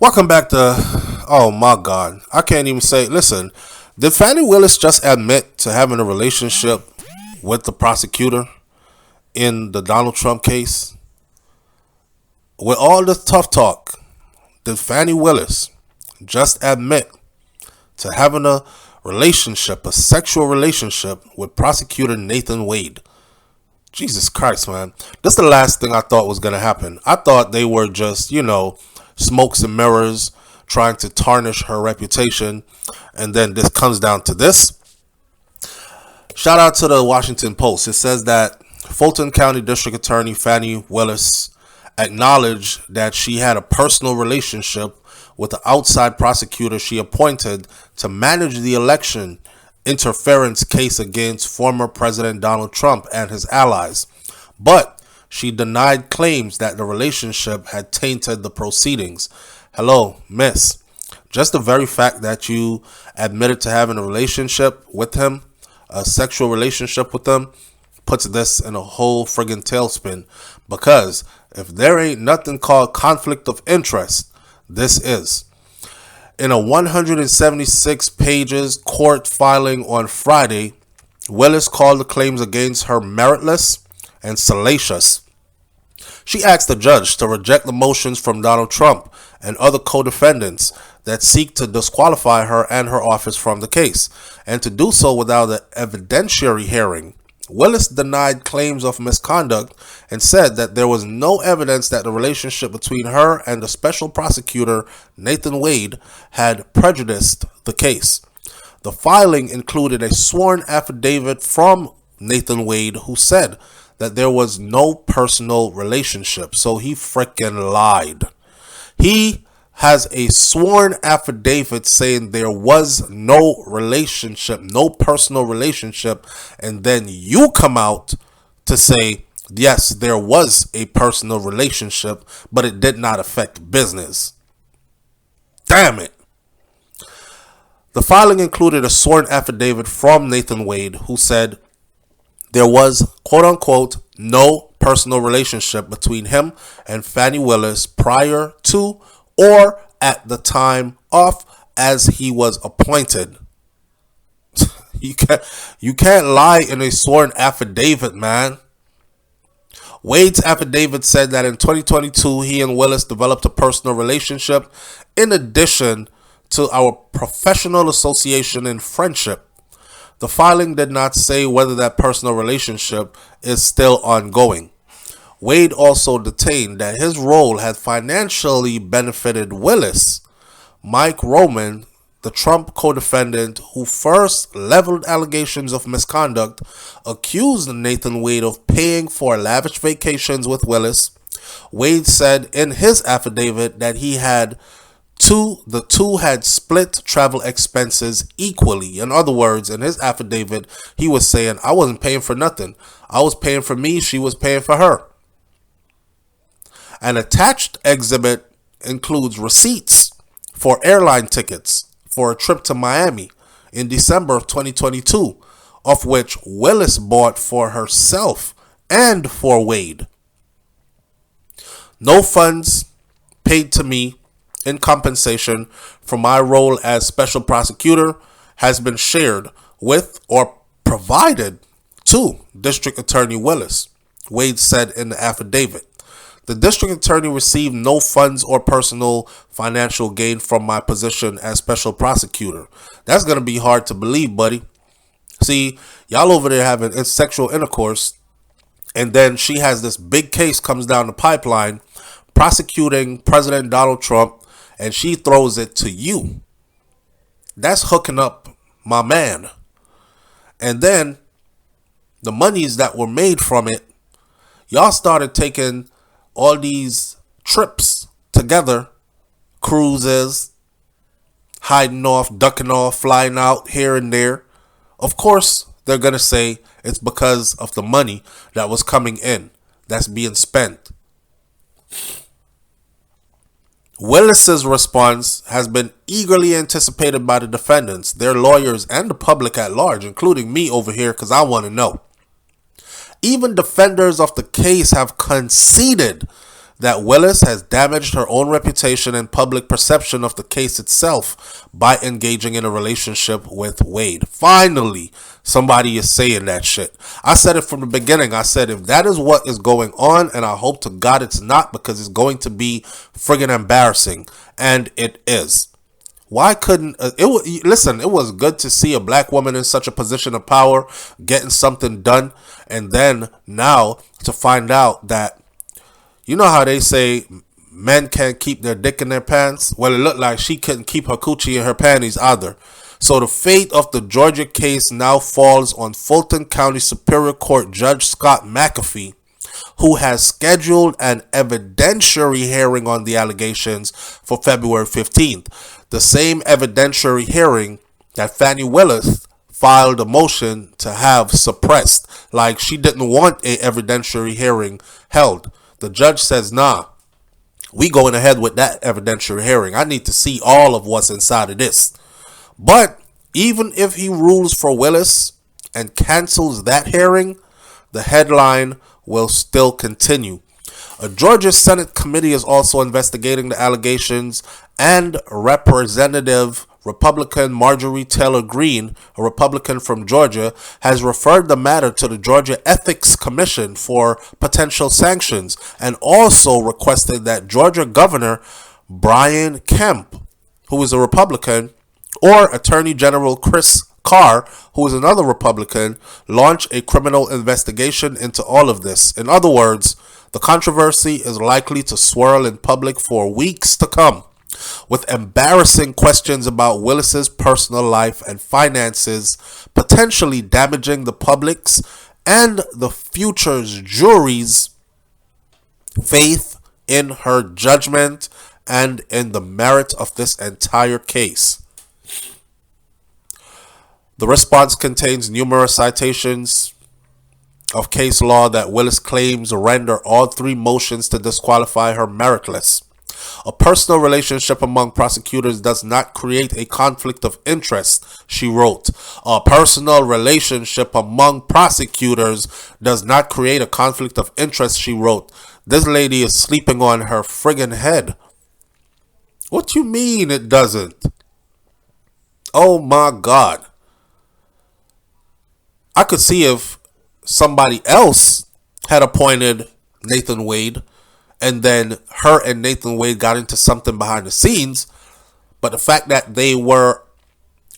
Welcome back to. Oh my God, I can't even say. Listen, did Fanni Willis just admit to having a relationship with the prosecutor in the Donald Trump case? With all this tough talk, did Fanni Willis just admit to having a relationship, a sexual relationship with prosecutor Nathan Wade? Jesus Christ, man. This is the last thing I thought was going to happen. I thought they were just, smokes and mirrors trying to tarnish her reputation. And then this comes down to this. Shout out to the Washington Post. It says that Fulton County District Attorney Fanni Willis acknowledged that she had a personal relationship with the outside prosecutor she appointed to manage the election interference case against former President Donald Trump and his allies. But she denied claims that the relationship had tainted the proceedings. Hello, miss. Just the very fact that you admitted to having a relationship with him, a sexual relationship with him, puts this in a whole friggin' tailspin. Because if there ain't nothing called conflict of interest, this is. In a 176 pages court filing on Friday, Willis called the claims against her meritless and salacious. She asked the judge to reject the motions from Donald Trump and other co-defendants that seek to disqualify her and her office from the case, and to do so without an evidentiary hearing. Willis denied claims of misconduct and said that there was no evidence that the relationship between her and the special prosecutor, Nathan Wade, had prejudiced the case. The filing included a sworn affidavit from Nathan Wade, who said that there was no personal relationship. So he frickin' lied. He has a sworn affidavit saying there was no relationship, no personal relationship, and then you come out to say, yes, there was a personal relationship, but it did not affect business. Damn it. The filing included a sworn affidavit from Nathan Wade, who said there was, quote unquote, no personal relationship between him and Fanni Willis prior to or at the time of as he was appointed. You can't lie in a sworn affidavit, man. Wade's affidavit said that in 2022, he and Willis developed a personal relationship in addition to our professional association and friendship. The filing did not say whether that personal relationship is still ongoing. Wade also detained that his role had financially benefited Willis. Mike Roman, the Trump co-defendant who first leveled allegations of misconduct, accused Nathan Wade of paying for lavish vacations with Willis. Wade said in his affidavit that the two had split travel expenses equally. In other words, in his affidavit, he was saying, I wasn't paying for nothing. I was paying for me, she was paying for her. An attached exhibit includes receipts for airline tickets for a trip to Miami in December of 2022, of which Willis bought for herself and for Wade. No funds paid to me in compensation for my role as special prosecutor has been shared with or provided to District Attorney Willis, Wade said in the affidavit. The district attorney received no funds or personal financial gain from my position as special prosecutor. That's going to be hard to believe, buddy. See, y'all over there having sexual intercourse, and then she has this big case comes down the pipeline prosecuting President Donald Trump, and she throws it to you. That's hooking up my man. And then the monies that were made from it, y'all started taking all these trips together, cruises, hiding off, ducking off, flying out here and there. Of course, they're going to say it's because of the money that was coming in, that's being spent. Willis's response has been eagerly anticipated by the defendants, their lawyers, and the public at large, including me over here, because I want to know. Even defenders of the case have conceded that Willis has damaged her own reputation and public perception of the case itself by engaging in a relationship with Wade. Finally, somebody is saying that shit. I said it from the beginning. I said if that is what is going on, and I hope to God it's not, because it's going to be friggin' embarrassing, and it is. Why couldn't listen, it was good to see a black woman in such a position of power getting something done, and then now to find out that, you know how they say men can't keep their dick in their pants? Well, it looked like she couldn't keep her coochie in her panties either. So the fate of the Georgia case now falls on Fulton County Superior Court Judge Scott McAfee, who has scheduled an evidentiary hearing on the allegations for February 15th. The same evidentiary hearing that Fanni Willis filed a motion to have suppressed. Like, she didn't want an evidentiary hearing held. The judge says, nah, we going ahead with that evidentiary hearing. I need to see all of what's inside of this. But even if he rules for Willis and cancels that hearing, the headline will still continue. A Georgia Senate committee is also investigating the allegations, and Representative Republican Marjorie Taylor Greene, a Republican from Georgia, has referred the matter to the Georgia Ethics Commission for potential sanctions, and also requested that Georgia Governor Brian Kemp, who is a Republican, or Attorney General Chris Carr, who is another Republican, launch a criminal investigation into all of this. In other words, the controversy is likely to swirl in public for weeks to come, with embarrassing questions about Willis's personal life and finances potentially damaging the public's and the future's jury's faith in her judgment and in the merit of this entire case. The response contains numerous citations of case law that Willis claims render all three motions to disqualify her meritless. A personal relationship among prosecutors does not create a conflict of interest, she wrote. A personal relationship among prosecutors does not create a conflict of interest, she wrote. This lady is sleeping on her friggin' head. What you mean it doesn't? Oh my God. I could see if somebody else had appointed Nathan Wade, and then her and Nathan Wade got into something behind the scenes, but the fact that they were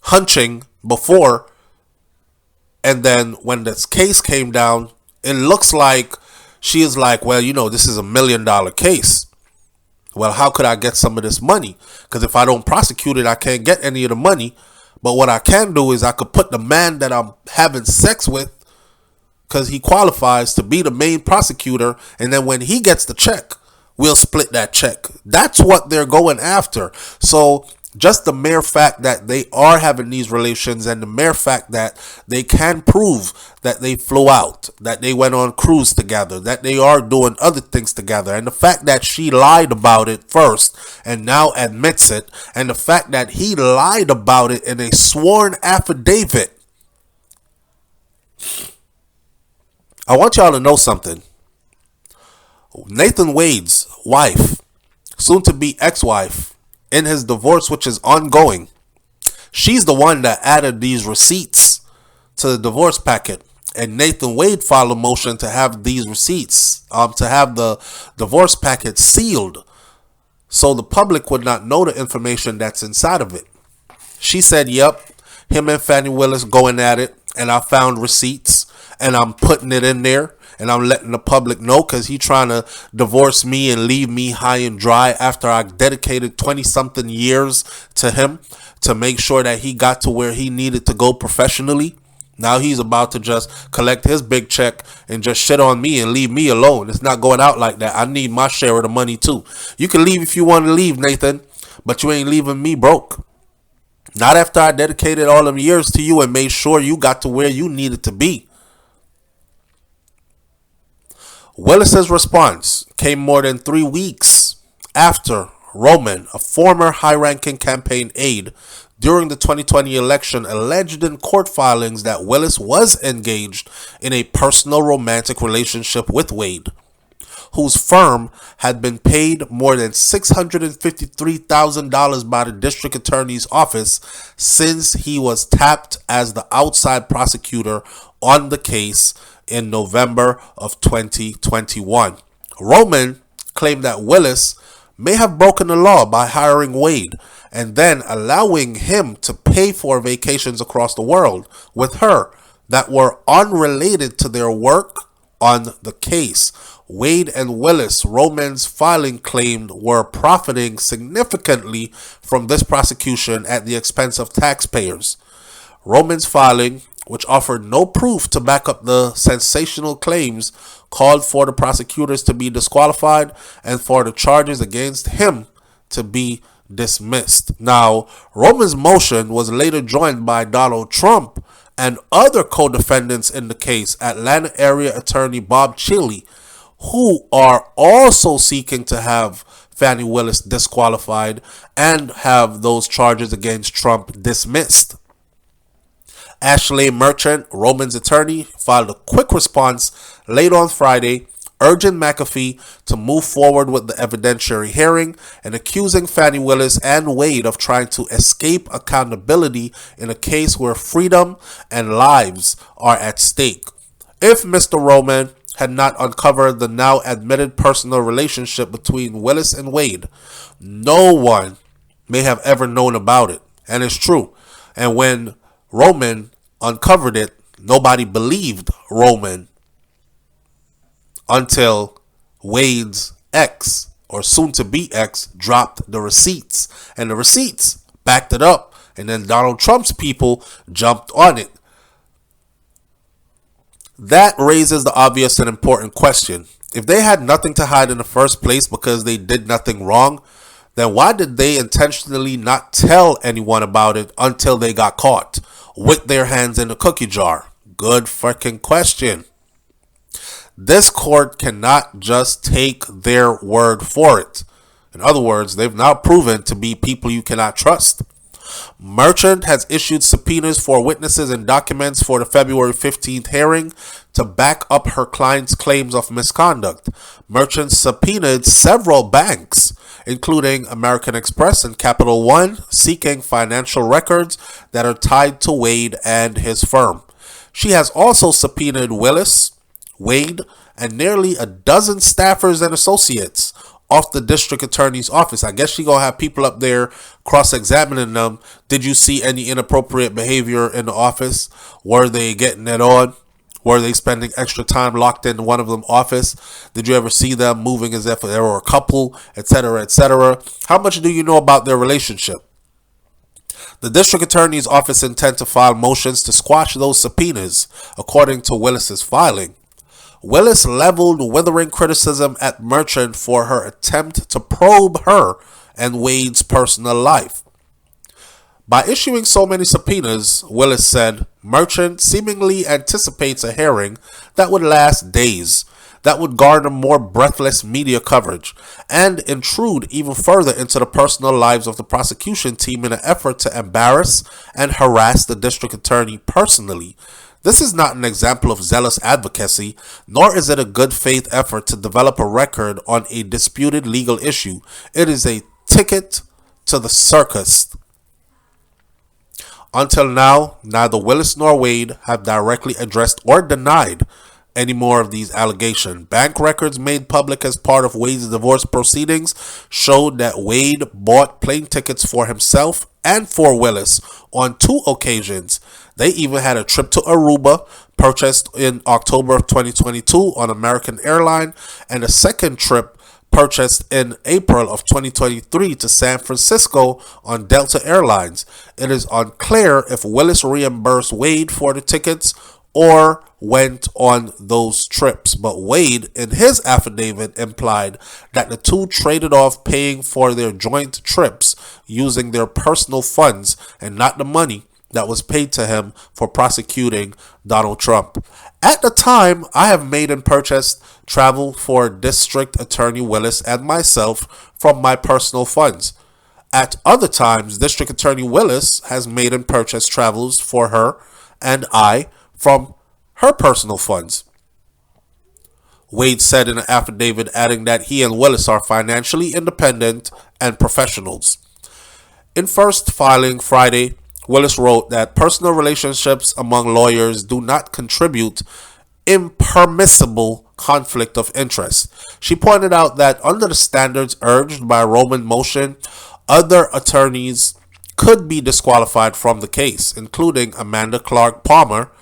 hunching before, and then when this case came down, it looks like she is like, well, you know, this is $1 million case. Well, how could I get some of this money? Because if I don't prosecute it, I can't get any of the money. But what I can do is I could put the man that I'm having sex with, because he qualifies to be the main prosecutor, and then when he gets the check, we'll split that check. That's what they're going after. So just the mere fact that they are having these relations, and the mere fact that they can prove that they flew out, that they went on cruise together, that they are doing other things together, and the fact that she lied about it first and now admits it, and the fact that he lied about it in a sworn affidavit. I want y'all to know something. Nathan Wade's wife, soon to be ex-wife, in his divorce, which is ongoing, she's the one that added these receipts to the divorce packet. And Nathan Wade filed a motion to have these receipts, to have the divorce packet sealed, so the public would not know the information that's inside of it. She said, yep, him and Fanni Willis going at it, and I found receipts, and I'm putting it in there, and I'm letting the public know, because he trying to divorce me and leave me high and dry after I dedicated 20-something years to him to make sure that he got to where he needed to go professionally. Now he's about to just collect his big check and just shit on me and leave me alone. It's not going out like that. I need my share of the money too. You can leave if you want to leave, Nathan, but you ain't leaving me broke. Not after I dedicated all them years to you and made sure you got to where you needed to be. Willis's response came more than 3 weeks after Roman, a former high-ranking campaign aide during the 2020 election, alleged in court filings that Willis was engaged in a personal romantic relationship with Wade. whose firm had been paid more than $653,000 by the district attorney's office since he was tapped as the outside prosecutor on the case in November of 2021. Roman claimed that Willis may have broken the law by hiring Wade and then allowing him to pay for vacations across the world with her that were unrelated to their work on the case. Wade and Willis, Roman's filing claimed, were profiting significantly from this prosecution at the expense of taxpayers. Roman's filing, which offered no proof to back up the sensational claims, called for the prosecutors to be disqualified and for the charges against him to be dismissed. Now, Roman's motion was later joined by Donald Trump and other co-defendants in the case, Atlanta area attorney Bob Chile, who are also seeking to have Fanni Willis disqualified and have those charges against Trump dismissed. Ashley Merchant, Roman's attorney, filed a quick response late on Friday, urging McAfee to move forward with the evidentiary hearing and accusing Fanni Willis and Wade of trying to escape accountability in a case where freedom and lives are at stake. If Mr. Roman had not uncovered the now admitted personal relationship between Willis and Wade, no one may have ever known about it. And it's true. And when Roman uncovered it, nobody believed Roman until Wade's ex, or soon-to-be ex, dropped the receipts. And the receipts backed it up. And then Donald Trump's people jumped on it. That raises the obvious and important question. If they had nothing to hide in the first place because they did nothing wrong, then why did they intentionally not tell anyone about it until they got caught with their hands in the cookie jar? Good freaking question. This court cannot just take their word for it. In other words, they've now proven to be people you cannot trust. Merchant has issued subpoenas for witnesses and documents for the February 15th hearing to back up her client's claims of misconduct. Merchant subpoenaed several banks, including American Express and Capital One, seeking financial records that are tied to Wade and his firm. She has also subpoenaed Willis, Wade, and nearly a dozen staffers and associates off the district attorney's office. I guess she gonna have people up there cross-examining them. Did you see any inappropriate behavior in the office? Were they getting it on? Were they spending extra time locked in one of them office? Did you ever see them moving as if they were a couple, etc., etc.? How much do you know about their relationship? The district attorney's office intends to file motions to squash those subpoenas, according to Willis's filing. Willis leveled withering criticism at Merchant for her attempt to probe her and Wade's personal life. By issuing so many subpoenas, Willis said, Merchant seemingly anticipates a hearing that would last days, that would garner more breathless media coverage, and intrude even further into the personal lives of the prosecution team in an effort to embarrass and harass the district attorney personally. This is not an example of zealous advocacy, nor is it a good faith effort to develop a record on a disputed legal issue. It is a ticket to the circus. Until now, neither Willis nor Wade have directly addressed or denied any more of these allegations. Bank records made public as part of Wade's divorce proceedings showed that Wade bought plane tickets for himself and for Willis on 2 occasions. They even had a trip to Aruba, purchased in October of 2022 on American Airlines, and a second trip purchased in April of 2023 to San Francisco on Delta Airlines. It is unclear if Willis reimbursed Wade for the tickets or went on those trips, but Wade, in his affidavit, implied that the two traded off paying for their joint trips using their personal funds and not the money that was paid to him for prosecuting Donald Trump. At the time, I have made and purchased travel for District Attorney Willis and myself from my personal funds. At other times, District Attorney Willis has made and purchased travels for her and I from her personal funds. Wade said in an affidavit, adding that he and Willis are financially independent and professionals. In first filing Friday, Willis wrote that personal relationships among lawyers do not contribute impermissible conflict of interest. She pointed out that under the standards urged by Roman's motion, other attorneys could be disqualified from the case, including Amanda Clark Palmer,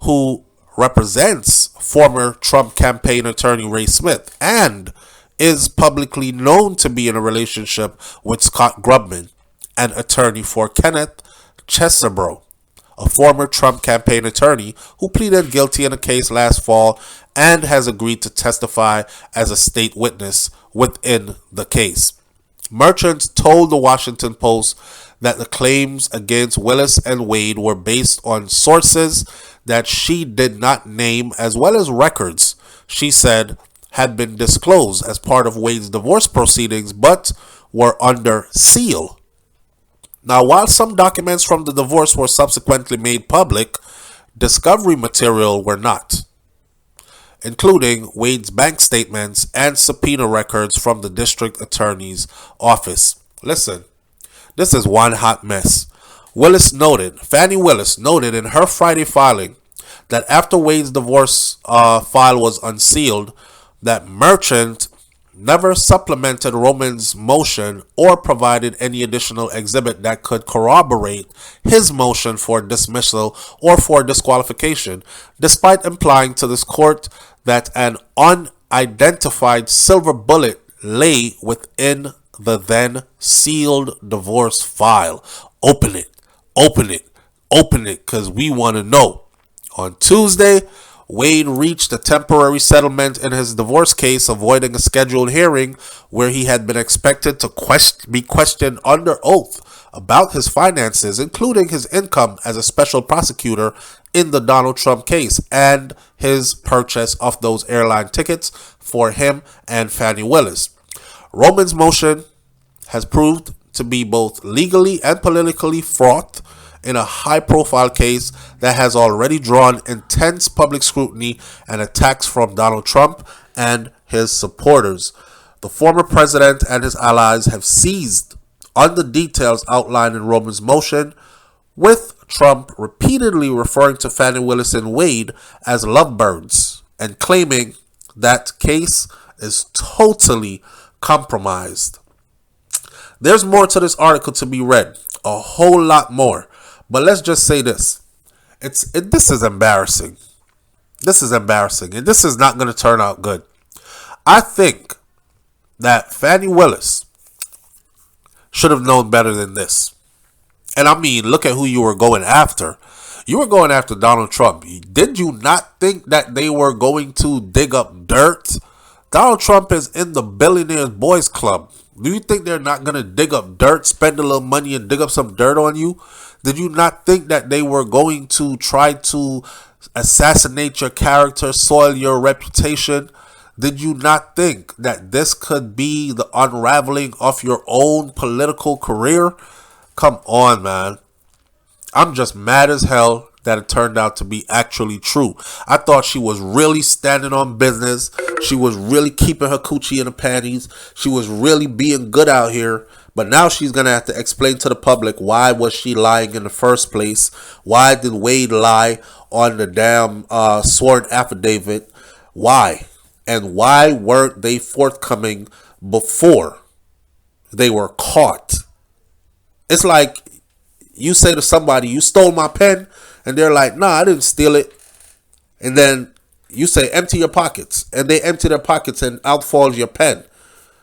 who represents former Trump campaign attorney Ray Smith and is publicly known to be in a relationship with Scott Grubman, an attorney for Kenneth Chesebro, a former Trump campaign attorney who pleaded guilty in a case last fall and has agreed to testify as a state witness within the case. Merchant told the Washington Post that the claims against Willis and Wade were based on sources that she did not name, as well as records she said had been disclosed as part of Wade's divorce proceedings but were under seal. Now, while some documents from the divorce were subsequently made public, discovery material were not, including Wade's bank statements and subpoena records from the district attorney's office. Listen, this is one hot mess. Fanni Willis noted in her Friday filing that after Wade's divorce file was unsealed, that Merchant never supplemented Roman's motion or provided any additional exhibit that could corroborate his motion for dismissal or for disqualification, despite implying to this court that an unidentified silver bullet lay within the then sealed divorce file. Open it, because we want to know. On Tuesday, Wade reached a temporary settlement in his divorce case, avoiding a scheduled hearing where he had been expected to be questioned under oath about his finances, including his income as a special prosecutor in the Donald Trump case and his purchase of those airline tickets for him and Fanni Willis. Roman's motion has proved to be both legally and politically fraught in a high-profile case that has already drawn intense public scrutiny and attacks from Donald Trump and his supporters. The former president and his allies have seized on the details outlined in Roman's motion, with Trump repeatedly referring to Fanni Willis and Wade as lovebirds and claiming that case is totally compromised. There's more to this article to be read, a whole lot more. But let's just say this. This is embarrassing. This is embarrassing. And this is not going to turn out good. I think that Fanni Willis should have known better than this. And I mean, look at who you were going after. You were going after Donald Trump. Did you not think that they were going to dig up dirt? Donald Trump is in the Billionaires Boys Club. Do you think they're not going to dig up dirt, spend a little money and dig up some dirt on you? Did you not think that they were going to try to assassinate your character, soil your reputation? Did you not think that this could be the unraveling of your own political career? Come on, man. I'm just mad as hell that it turned out to be actually true. I thought she was really standing on business. She was really keeping her coochie in the panties. She was really being good out here. But now she's going to have to explain to the public why was she lying in the first place. Why did Wade lie on the damn sworn affidavit? Why? And why weren't they forthcoming before they were caught? It's like you say to somebody, you stole my pen. And they're like, nah, I didn't steal it. And then you say, empty your pockets. And they empty their pockets and out falls your pen.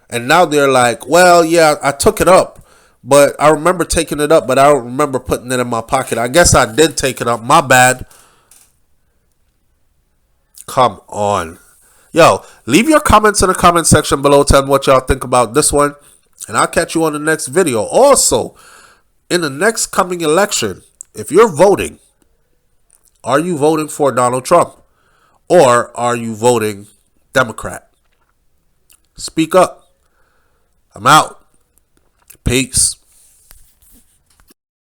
And now they're like, well, yeah, I took it up. But I remember taking it up, but I don't remember putting it in my pocket. I guess I did take it up. My bad. Come on. Yo, leave your comments in the comment section below. Tell me what y'all think about this one. And I'll catch you on the next video. Also, in the next coming election, if you're voting, are you voting for Donald Trump? Or are you voting Democrat? Speak up. I'm out. Peace.